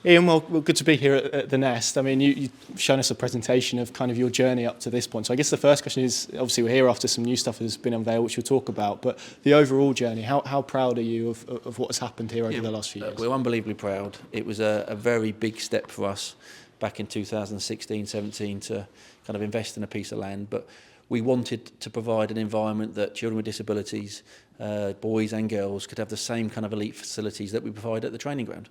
Ian, well, good to be here at the Nest. I mean, you've shown us a presentation of kind of your journey up to this point. So I guess the first question is, obviously we're here after some new stuff has been unveiled, which we'll talk about, but the overall journey, how proud are you of what has happened here over the last few years? We're unbelievably proud. It was a very big step for us back in 2016, 17 to kind of invest in a piece of land, but we wanted to provide an environment that children with disabilities, boys and girls, could have the same kind of elite facilities that we provide at the training ground.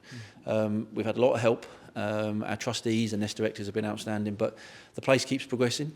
We've had a lot of help. Our trustees and Nest directors have been outstanding, but the place keeps progressing,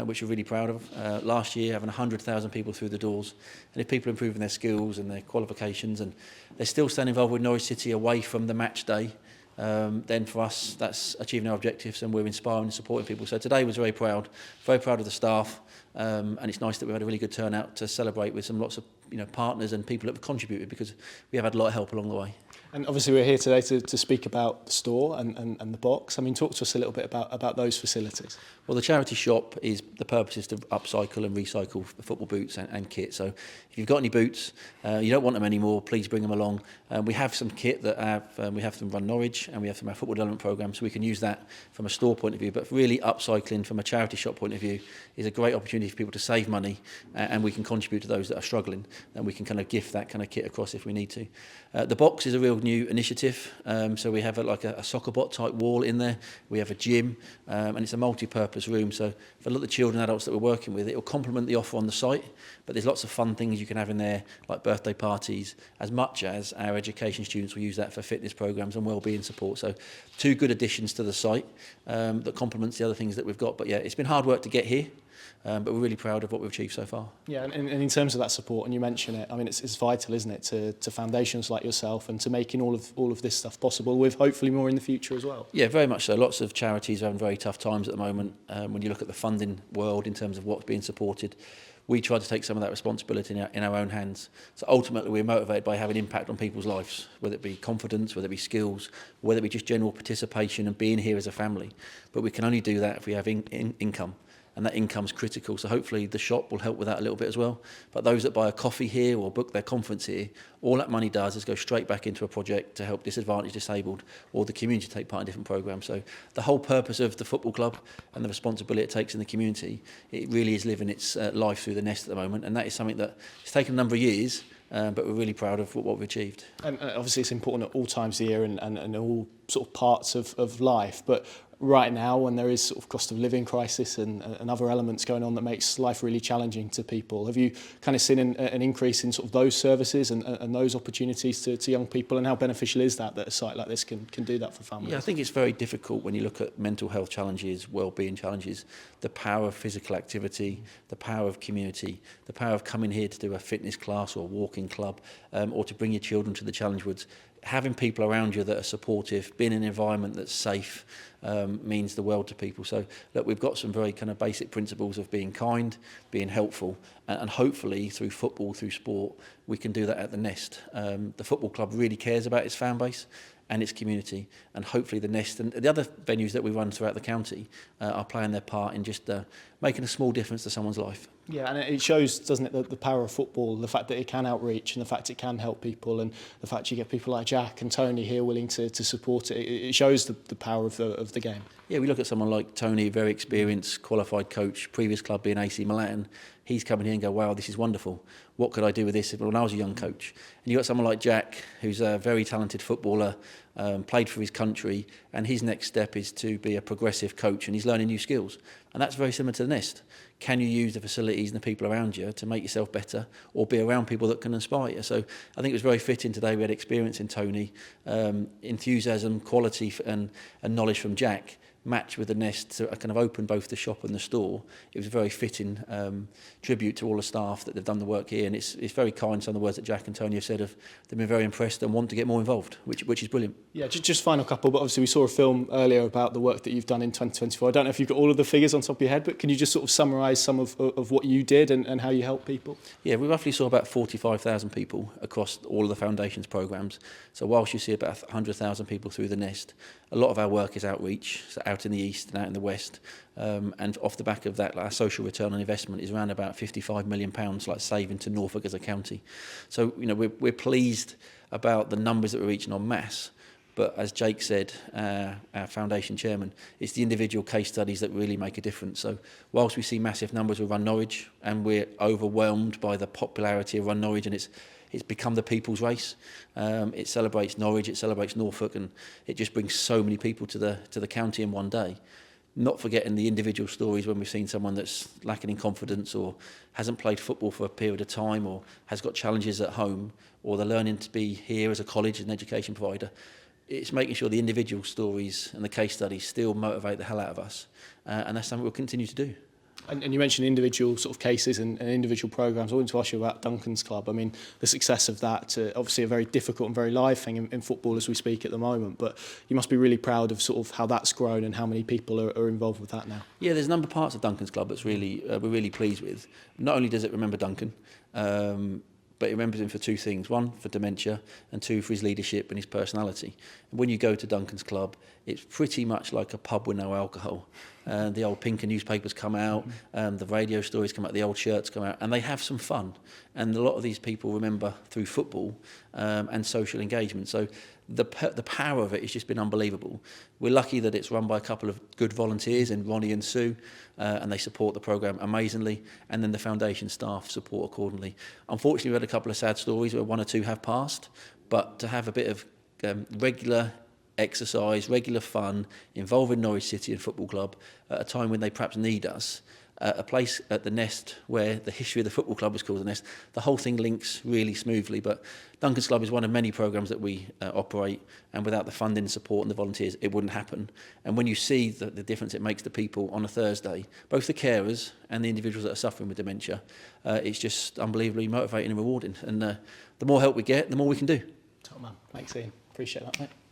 which we're really proud of. Last year, having 100,000 people through the doors, and if people are improving their skills and their qualifications, and they're still staying involved with Norwich City away from the match day, then for us that's achieving our objectives, and we're inspiring and supporting people. So today was very proud of the staff, and it's nice that we had a really good turnout to celebrate with lots of partners and people that have contributed, because we have had a lot of help along the way. And obviously we're here today to speak about the store and the box. I mean, talk to us a little bit about those facilities. Well, the charity shop the purpose is to upcycle and recycle football boots and kit. So if you've got any boots, you don't want them anymore, please bring them along. We have some kit that we have them run Norwich, and we have from our football development programme, so we can use that from a store point of view. But really upcycling from a charity shop point of view is a great opportunity for people to save money, and we can contribute to those that are struggling, and we can kind of gift that kind of kit across if we need to. The box is a real new initiative, so we have a soccer bot type wall in there. We have a gym, and it's a multi-purpose room, so for a lot of the children and adults that we're working with, it will complement the offer on the site, but there's lots of fun things you can have in there, like birthday parties, as much as our education students will use that for fitness programs and wellbeing support. So two good additions to the site that complements the other things that we've got. But yeah, it's been hard work to get here, but we're really proud of what we've achieved so far. Yeah, and in terms of that support, and you mention it, I mean, it's vital, isn't it, to foundations like yourself, and to making all of this stuff possible, with hopefully more in the future as well. Yeah, very much so. Lots of charities are having very tough times at the moment. When you look at the funding world in terms of what's being supported, we try to take some of that responsibility in our own hands. So ultimately, we're motivated by having impact on people's lives, whether it be confidence, whether it be skills, whether it be just general participation and being here as a family. But we can only do that if we have income. And that income's critical, so hopefully the shop will help with that a little bit as well. But those that buy a coffee here or book their conference here, all that money does is go straight back into a project to help disadvantaged, disabled, or the community take part in different programmes. So the whole purpose of the football club and the responsibility it takes in the community, it really is living its life through the Nest at the moment, and that is something that it's taken a number of years, but we're really proud of what we've achieved. And obviously it's important at all times of the year and all sort of parts of life, but right now, when there is sort of cost of living crisis and other elements going on that makes life really challenging to people, have you kind of seen an increase in sort of those services and those opportunities to young people, and how beneficial is that a site like this can do that for families? Yeah, I think it's very difficult when you look at mental health challenges, well-being challenges, the power of physical activity, the power of community, the power of coming here to do a fitness class or a walking club, or to bring your children to the Challenge Woods. Having people around you that are supportive, being in an environment that's safe, means the world to people. So look, we've got some very kind of basic principles of being kind, being helpful, and hopefully through football, through sport, we can do that at the Nest. The football club really cares about its fan base and its community, and hopefully the Nest and the other venues that we run throughout the county are playing their part in just making a small difference to someone's life. Yeah, and it shows, doesn't it, the power of football, the fact that it can outreach and the fact it can help people, and the fact you get people like Jack and Tony here willing to support it. It shows the power of the game. Yeah, we look at someone like Tony, very experienced, qualified coach, previous club being AC Milan. He's coming here and go, wow, this is wonderful. What could I do with this when I was a young coach? And you've got someone like Jack, who's a very talented footballer, played for his country, and his next step is to be a progressive coach, and he's learning new skills. And that's very similar to the Nest. Can you use the facilities and the people around you to make yourself better, or be around people that can inspire you? So I think it was very fitting today. We had experience in Tony, enthusiasm, quality and knowledge from Jack, match with the Nest to kind of open both the shop and the store. It was a very fitting tribute to all the staff that they've done the work here, and it's very kind, some of the words that Jack and Tony have said. They've been very impressed and want to get more involved, which is brilliant. Yeah, just final couple, but obviously we saw a film earlier about the work that you've done in 2024. I don't know if you've got all of the figures on top of your head, but can you just sort of summarise some of what you did and how you helped people? Yeah, we roughly saw about 45,000 people across all of the Foundation's programmes. So whilst you see about 100,000 people through the Nest, a lot of our work is outreach, so out in the east and out in the west. And off the back of that, our social return on investment is around about £55 million, like saving to Norfolk as a county. So, we're pleased about the numbers that we're reaching en masse, But as Jake said, our foundation chairman, it's the individual case studies that really make a difference. So whilst we see massive numbers with Run Norwich and we're overwhelmed by the popularity of Run Norwich, and it's become the people's race. It celebrates Norwich, it celebrates Norfolk, and it just brings so many people to the county in one day. Not forgetting the individual stories when we've seen someone that's lacking in confidence or hasn't played football for a period of time or has got challenges at home, or they're learning to be here as a college and education provider. It's making sure the individual stories and the case studies still motivate the hell out of us, and that's something we'll continue to do. And you mentioned individual sort of cases and individual programmes. I wanted to ask you about Duncan's Club. I mean, the success of that, obviously a very difficult and very live thing in football as we speak at the moment, but you must be really proud of sort of how that's grown and how many people are involved with that now. Yeah, there's a number of parts of Duncan's Club that's really we're really pleased with. Not only does it remember Duncan, but it remembers him for two things. One, for dementia, and two, for his leadership and his personality. And when you go to Duncan's Club, it's pretty much like a pub with no alcohol. The old Pinker newspapers come out, the radio stories come out, the old shirts come out, and they have some fun. And a lot of these people remember through football and social engagement. So the power of it has just been unbelievable. We're lucky that it's run by a couple of good volunteers, and Ronnie and Sue, and they support the programme amazingly, and then the foundation staff support accordingly. Unfortunately, we had a couple of sad stories where one or two have passed, but to have a bit of regular exercise, regular fun, involving Norwich City and Football Club at a time when they perhaps need us, a place at the Nest where the history of the football club was called the Nest, the whole thing links really smoothly. But Duncan's Club is one of many programmes that we operate, and without the funding, support and the volunteers, it wouldn't happen. And when you see the difference it makes to people on a Thursday, both the carers and the individuals that are suffering with dementia, it's just unbelievably motivating and rewarding. And the more help we get, the more we can do. Top man. Thanks, Ian. Appreciate that, mate.